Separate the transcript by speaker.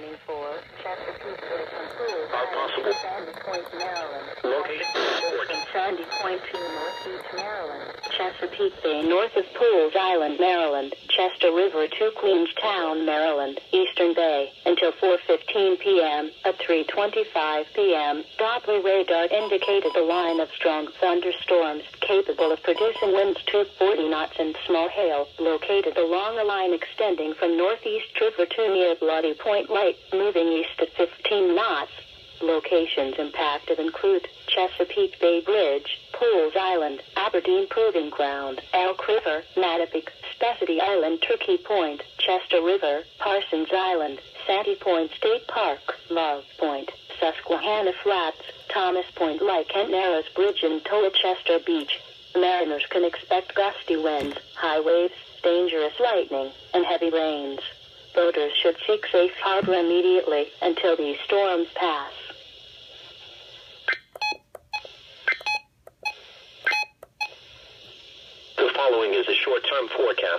Speaker 1: warning for Chesapeake Bay from Pools
Speaker 2: Are
Speaker 1: Island
Speaker 2: possible.
Speaker 1: to Sandy Point, Maryland.
Speaker 2: Location
Speaker 1: From Sandy Point to Northeast Maryland. Chesapeake Bay north of Pools Island, Maryland. Chester River to Queenstown, Maryland. Eastern Bay until 4:15 p.m. At 3:25 p.m., Doppler radar indicated a line of strong thunderstorms capable of producing winds to 40 knots and small hail, located along a line extending from Northeast River to near Bloody Point Lake, moving east at 15 knots. Locations impacted include Chesapeake Bay Bridge, Pools Island, Aberdeen Proving Ground, Elk River, Mattapique, Spessity Island, Turkey Point, Chester River, Parsons Island, Sandy Point State Park, Love Point, Susquehanna Flats, Thomas Point Lake and Narrows Bridge and Chester Beach. Mariners can expect gusty winds, high waves, dangerous lightning, and heavy rains. Boaters should seek safe harbor immediately until these storms pass.
Speaker 2: The following is a short-term forecast